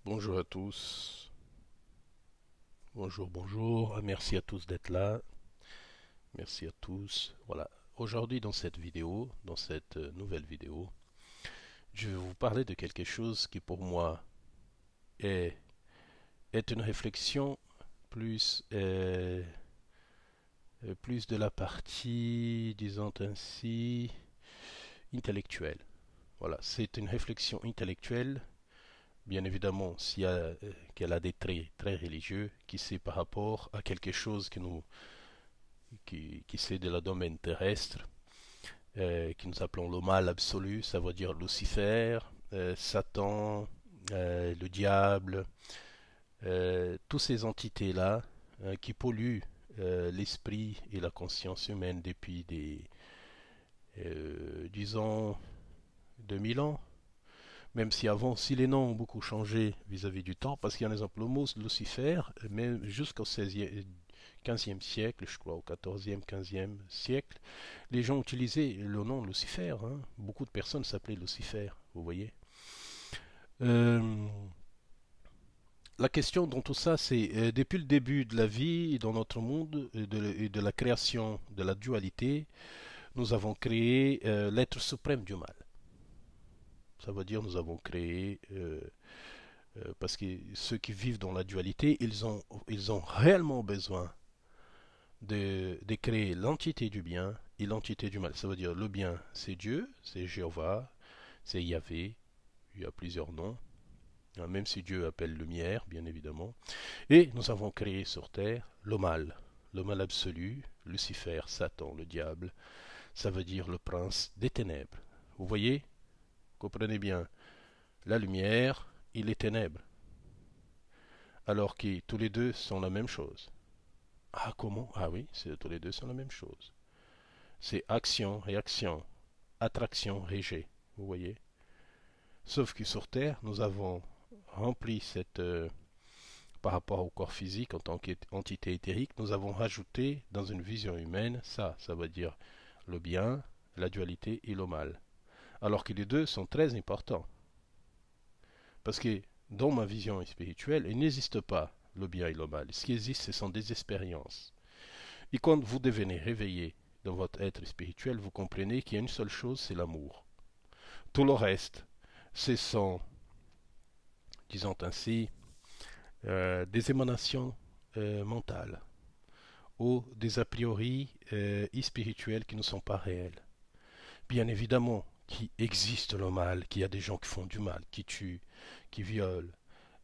Bonjour à tous. Bonjour, bonjour. Merci à tous d'être là. Merci à tous. Voilà. Aujourd'hui, dans cette vidéo, dans cette nouvelle vidéo, je vais vous parler de quelque chose qui pour moi est, est une réflexion plus, plus de la partie, disons ainsi, intellectuelle. Voilà, c'est une réflexion intellectuelle, bien évidemment, s'il y a, qu'elle a des traits très religieux, qui c'est par rapport à quelque chose qui c'est de la domaine terrestre, que nous appelons le mal absolu, ça veut dire Lucifer, Satan, le diable, toutes ces entités-là qui polluent l'esprit et la conscience humaine depuis disons, 2000 ans. Même si avant, si les noms ont beaucoup changé vis-à-vis du temps, parce qu'il y a un exemple, le mot Lucifer, mais jusqu'au 16e, 15e siècle, je crois, au 14e, 15e siècle, les gens utilisaient le nom Lucifer. Hein. Beaucoup de personnes s'appelaient Lucifer, vous voyez. Euh, la question dans tout ça, c'est depuis le début de la vie dans notre monde et de la création de la dualité, nous avons créé l'être suprême du mal. Ça veut dire nous avons créé parce que ceux qui vivent dans la dualité, ils ont réellement besoin de créer l'entité du bien et l'entité du mal. Ça veut dire le bien, c'est Dieu, c'est Jéhovah, c'est Yahvé, il y a plusieurs noms, hein, même si Dieu appelle lumière, bien évidemment. Et nous avons créé sur terre le mal absolu, Lucifer, Satan, le diable, ça veut dire le prince des ténèbres. Vous voyez, comprenez bien, la lumière et les ténèbres, alors que tous les deux sont la même chose. Ah, comment? Ah oui, tous les deux sont la même chose. C'est action, réaction, attraction, rejet. Vous voyez? Sauf que sur Terre, nous avons rempli par rapport au corps physique en tant qu'entité éthérique, nous avons rajouté dans une vision humaine ça veut dire le bien, la dualité et le mal. Alors que les deux sont très importants. Parce que dans ma vision spirituelle, il n'existe pas le bien et le mal. Ce qui existe, ce sont des expériences. Et quand vous devenez réveillé dans votre être spirituel, vous comprenez qu'il y a une seule chose, c'est l'amour. Tout le reste, ce sont, disons ainsi, des émanations mentales ou des a priori spirituels qui ne sont pas réels. Bien évidemment qu'il existe le mal, qu'il y a des gens qui font du mal, qui tuent, qui violent,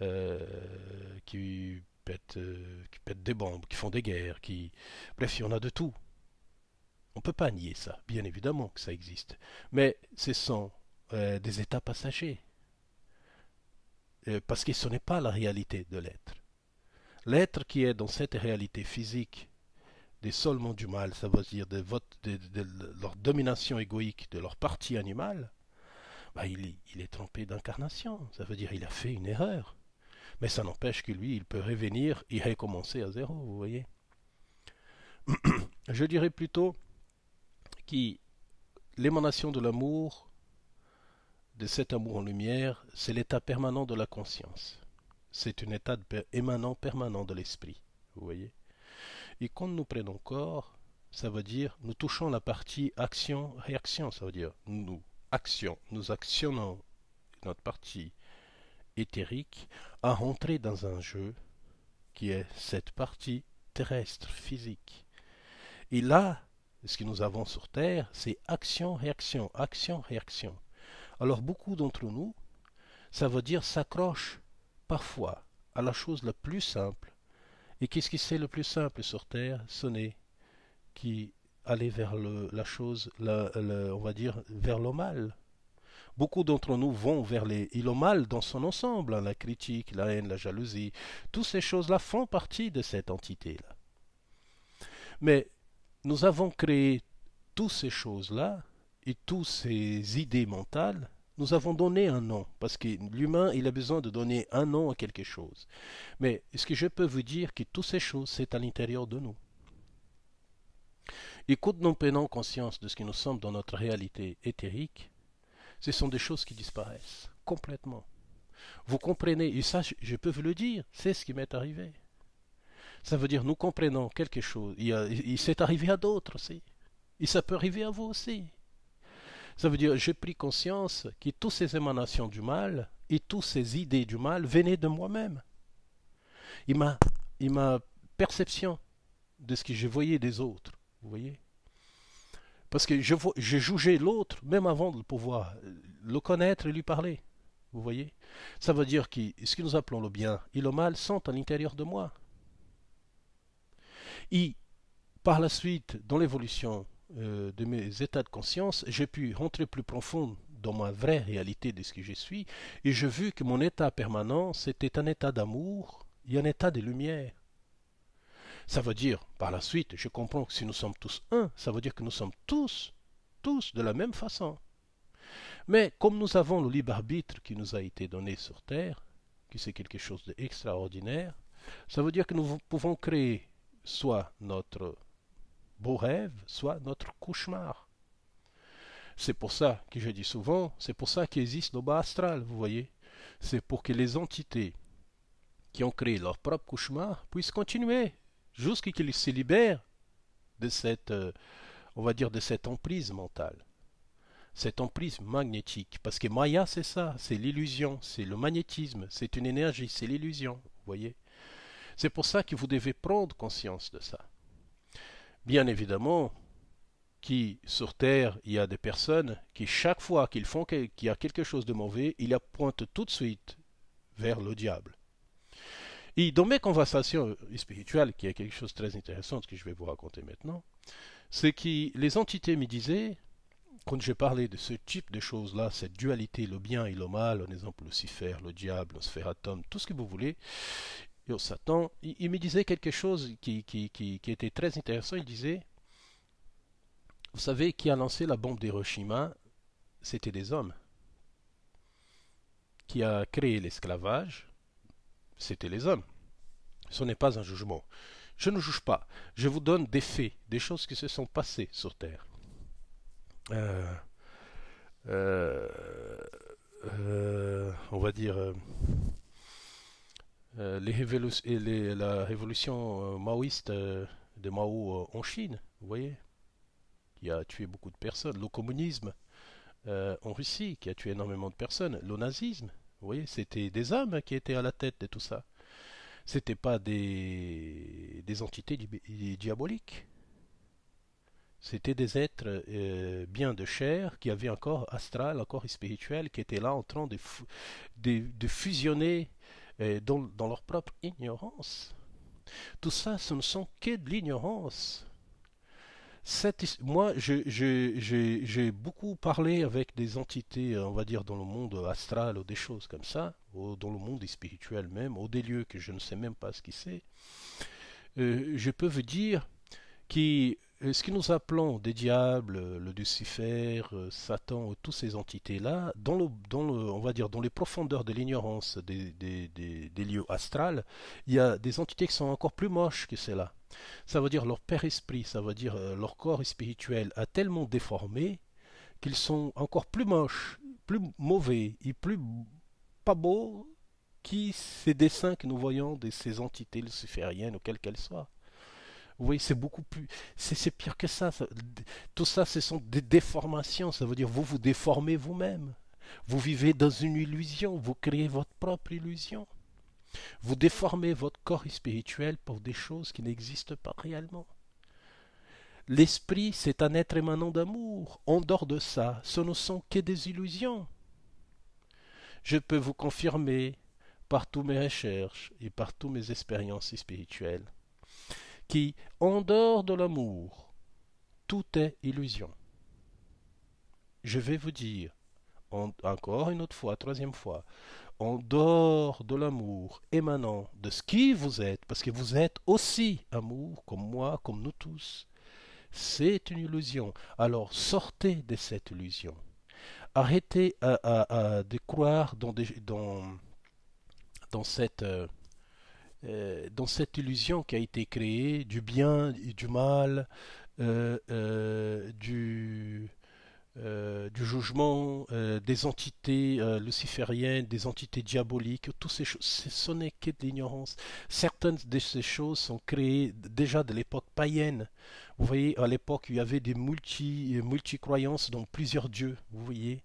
euh, qui pètent des bombes, qui font des guerres, qui... Bref, il y en a de tout. On ne peut pas nier ça, bien évidemment que ça existe. Mais ce sont des états passagers, parce que ce n'est pas la réalité de l'être. L'être qui est dans cette réalité physique des solements du mal, ça veut dire de leur domination égoïque, de leur partie animale, bah, il est trompé d'incarnation. Ça veut dire qu'il a fait une erreur. Mais ça n'empêche que lui, il peut revenir et recommencer à zéro, vous voyez. Je dirais plutôt que l'émanation de l'amour, de cet amour en lumière, c'est l'état permanent de la conscience. C'est un état émanant permanent de l'esprit, vous voyez. Et quand nous prenons corps, ça veut dire nous touchons la partie action-réaction. Ça veut dire nous actionnons notre partie éthérique à rentrer dans un jeu qui est cette partie terrestre, physique. Et là, ce que nous avons sur Terre, c'est action-réaction, action-réaction. Alors beaucoup d'entre nous, ça veut dire s'accroche parfois à la chose la plus simple. Et qu'est-ce qui c'est le plus simple sur Terre? Ce n'est qui aller vers la chose, on va dire, vers le mal. Beaucoup d'entre nous vont vers le mal dans son ensemble, hein, la critique, la haine, la jalousie. Toutes ces choses-là font partie de cette entité-là. Mais nous avons créé toutes ces choses-là et toutes ces idées mentales. Nous avons donné un nom, parce que l'humain, il a besoin de donner un nom à quelque chose. Mais est-ce que je peux vous dire que toutes ces choses, c'est à l'intérieur de nous? Et quand nous prenons conscience de ce que nous sommes dans notre réalité éthérique, ce sont des choses qui disparaissent complètement. Vous comprenez, et ça, je peux vous le dire, c'est ce qui m'est arrivé. Ça veut dire nous comprenons quelque chose. Il s'est arrivé à d'autres aussi. Et ça peut arriver à vous aussi. Ça veut dire j'ai pris conscience que toutes ces émanations du mal et toutes ces idées du mal venaient de moi-même. Et ma perception de ce que je voyais des autres, vous voyez. Parce que je jugeais l'autre même avant de pouvoir le connaître et lui parler. Vous voyez. Ça veut dire que ce que nous appelons le bien et le mal sont à l'intérieur de moi. Et par la suite, dans l'évolution de mes états de conscience, j'ai pu rentrer plus profond dans ma vraie réalité de ce que je suis, et j'ai vu que mon état permanent, c'était un état d'amour et un état de lumière. Ça veut dire, par la suite, je comprends que si nous sommes tous un, ça veut dire que nous sommes tous de la même façon. Mais comme nous avons le libre arbitre qui nous a été donné sur Terre, que c'est quelque chose d'extraordinaire, ça veut dire que nous pouvons créer soit notre beau rêve, soit notre cauchemar. C'est pour ça que je dis souvent, c'est pour ça qu'existe le bas astral, vous voyez. C'est pour que les entités qui ont créé leur propre cauchemar puissent continuer jusqu'à qu'ils se libèrent de cette, on va dire, de cette emprise mentale, cette emprise magnétique. Parce que Maya, c'est ça, c'est l'illusion, c'est le magnétisme, c'est une énergie, c'est l'illusion, vous voyez. C'est pour ça que vous devez prendre conscience de ça. Bien évidemment, qui sur Terre, il y a des personnes qui, chaque fois qu'il y a quelque chose de mauvais, ils la pointent tout de suite vers le diable. Et dans mes conversations spirituelles, qui est quelque chose de très intéressant que je vais vous raconter maintenant, c'est que les entités me disaient, quand j'ai parlé de ce type de choses-là, cette dualité, le bien et le mal, par exemple Lucifer, le diable, le sphératum, tout ce que vous voulez, et Satan, il me disait quelque chose qui était très intéressant. Il disait, vous savez, qui a lancé la bombe d'Hiroshima, c'était des hommes. Qui a créé l'esclavage, c'était les hommes. Ce n'est pas un jugement. Je ne juge pas. Je vous donne des faits, des choses qui se sont passées sur Terre. On va dire la révolution maoïste de Mao en Chine, vous voyez, qui a tué beaucoup de personnes. Le communisme en Russie, qui a tué énormément de personnes. Le nazisme, vous voyez, c'était des hommes qui étaient à la tête de tout ça. C'était pas des entités diaboliques. C'était des êtres bien de chair qui avaient un corps astral, un corps spirituel, qui étaient là en train de fusionner dans leur propre ignorance. Tout ça, ce ne sont que de l'ignorance. Moi, j'ai beaucoup parlé avec des entités, on va dire, dans le monde astral ou des choses comme ça, ou dans le monde spirituel même, ou des lieux que je ne sais même pas ce qui c'est. Je peux vous dire que ce que nous appelons des diables, le Lucifer, Satan, toutes ces entités-là, on va dire, dans les profondeurs de l'ignorance des lieux astrales, il y a des entités qui sont encore plus moches que celles-là. Ça veut dire leur père-esprit, ça veut dire leur corps spirituel a tellement déformé qu'ils sont encore plus moches, plus mauvais et plus pas beaux que ces dessins que nous voyons de ces entités lucifériennes ou quelles qu'elles soient. Vous voyez, c'est beaucoup plus. C'est pire que ça. Tout ça, ce sont des déformations. Ça veut dire vous vous déformez vous-même. Vous vivez dans une illusion. Vous créez votre propre illusion. Vous déformez votre corps spirituel pour des choses qui n'existent pas réellement. L'esprit, c'est un être émanant d'amour. En dehors de ça, ce ne sont que des illusions. Je peux vous confirmer, par toutes mes recherches et par toutes mes expériences spirituelles, qui, en dehors de l'amour, tout est illusion. Je vais vous dire, encore une autre fois, troisième fois, en dehors de l'amour émanant de ce qui vous êtes, parce que vous êtes aussi amour, comme moi, comme nous tous, c'est une illusion. Alors sortez de cette illusion. Arrêtez de croire dans cette illusion qui a été créée du bien et du mal, du jugement, des entités lucifériennes, des entités diaboliques, toutes ces choses, ce n'est que de l'ignorance. Certaines de ces choses sont créées déjà de l'époque païenne. Vous voyez, à l'époque, il y avait des multi-croyances dans plusieurs dieux. Vous voyez,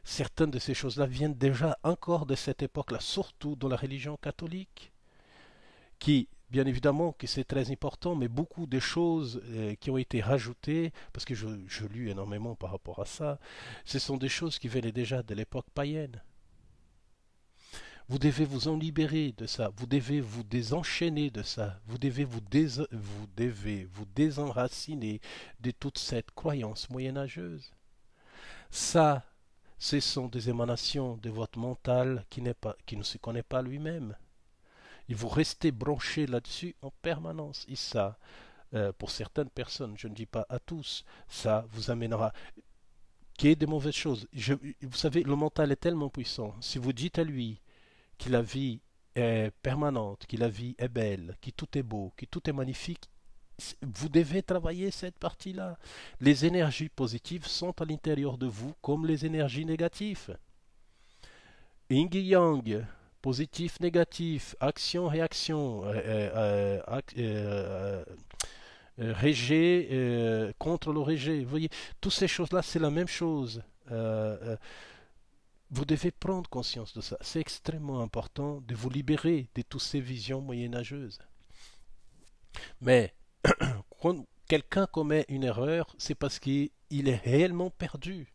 certaines de ces choses-là viennent déjà encore de cette époque-là, surtout dans la religion catholique, qui, bien évidemment, que c'est très important, mais beaucoup de choses qui ont été rajoutées, parce que je lis énormément par rapport à ça, ce sont des choses qui venaient déjà de l'époque païenne. Vous devez vous en libérer de ça, vous devez vous désenchaîner de ça, vous devez vous désenraciner de toute cette croyance moyenâgeuse. Ça, ce sont des émanations de votre mental qui ne se connaît pas lui-même. Et vous restez branché là-dessus en permanence. Et ça, pour certaines personnes, je ne dis pas à tous, ça vous amènera qu'il y ait des mauvaises choses. Vous savez, le mental est tellement puissant. Si vous dites à lui que la vie est permanente, que la vie est belle, que tout est beau, que tout est magnifique, vous devez travailler cette partie-là. Les énergies positives sont à l'intérieur de vous comme les énergies négatives. Yin Yang, positif, négatif, action, réaction, rejet contre le rejet. Vous voyez, toutes ces choses-là, c'est la même chose. Vous devez prendre conscience de ça. C'est extrêmement important de vous libérer de toutes ces visions moyenâgeuses. Mais quand quelqu'un commet une erreur, c'est parce qu'il est réellement perdu.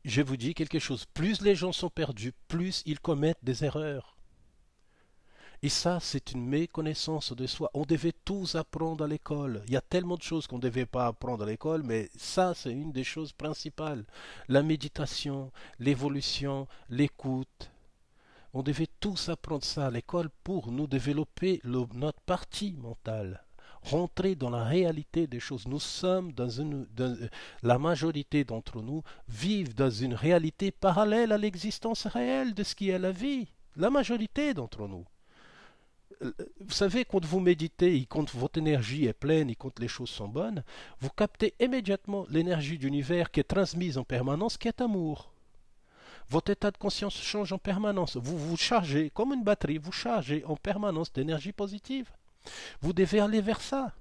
Je vous dis quelque chose, plus les gens sont perdus, plus ils commettent des erreurs. Et ça, c'est une méconnaissance de soi. On devait tous apprendre à l'école. Il y a tellement de choses qu'on ne devait pas apprendre à l'école, mais ça, c'est une des choses principales. La méditation, l'évolution, l'écoute. On devait tous apprendre ça à l'école pour nous développer notre partie mentale. Rentrer dans la réalité des choses. Nous sommes la majorité d'entre nous vivent dans une réalité parallèle à l'existence réelle de ce qui est la vie. La majorité d'entre nous. Vous savez, quand vous méditez et quand votre énergie est pleine et quand les choses sont bonnes, vous captez immédiatement l'énergie d'univers qui est transmise en permanence, qui est amour. Votre état de conscience change en permanence. Vous vous chargez comme une batterie, vous chargez en permanence d'énergie positive. Vous devez aller vers ça.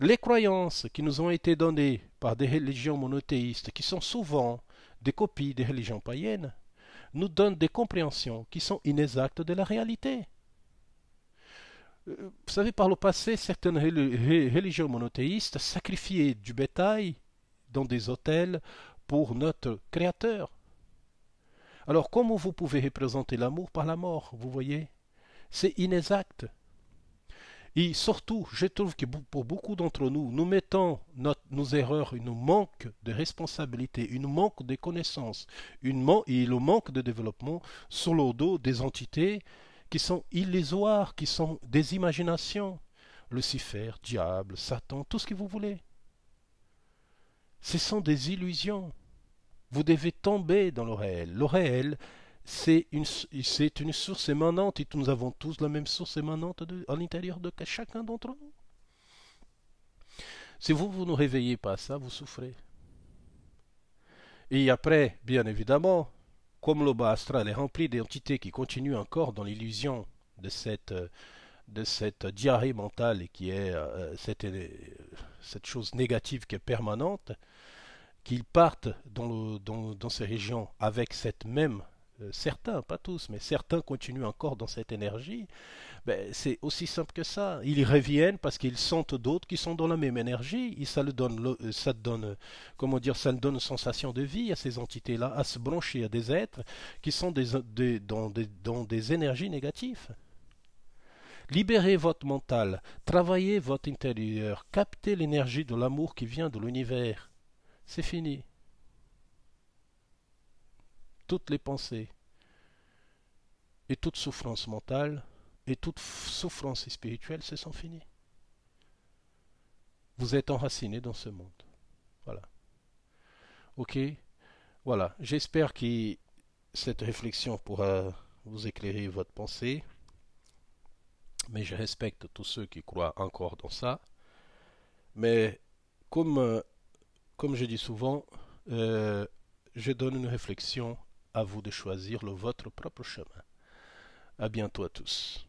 Les croyances qui nous ont été données par des religions monothéistes, qui sont souvent des copies des religions païennes, nous donnent des compréhensions qui sont inexactes de la réalité. Vous savez, par le passé, certaines religions monothéistes sacrifiaient du bétail dans des hôtels pour notre Créateur. Alors, comment vous pouvez représenter l'amour par la mort, vous voyez? C'est inexact. Et surtout, je trouve que pour beaucoup d'entre nous, nous mettons nos erreurs, une manque de responsabilité, une manque de connaissances, et le manque de développement sur le dos des entités qui sont illusoires, qui sont des imaginations. Lucifer, diable, Satan, tout ce que vous voulez. Ce sont des illusions. Vous devez tomber dans le réel. Le réel, c'est une source émanante et nous avons tous la même source émanante à l'intérieur de chacun d'entre nous. Si vous ne réveillez pas ça, vous souffrez. Et après, bien évidemment, comme le bas astral est rempli d'entités qui continuent encore dans l'illusion de cette diarrhée mentale et qui est cette chose négative qui est permanente, qu'ils partent dans ces régions avec cette même certains, pas tous, mais certains continuent encore dans cette énergie, ben, c'est aussi simple que ça. Ils reviennent parce qu'ils sentent d'autres qui sont dans la même énergie et ça donne, comment dire, ça donne une sensation de vie à ces entités-là, à se brancher à des êtres qui sont dans des énergies négatives. Libérez votre mental, travaillez votre intérieur, captez l'énergie de l'amour qui vient de l'univers. C'est fini. Toutes les pensées et toute souffrance mentale et toute souffrance spirituelle se sont finies. Vous êtes enraciné dans ce monde. Voilà. Ok. Voilà. J'espère que cette réflexion pourra vous éclairer votre pensée. Mais je respecte tous ceux qui croient encore dans ça. Mais comme comme je dis souvent, euh, je donne une réflexion à vous de choisir le votre propre chemin. À bientôt à tous.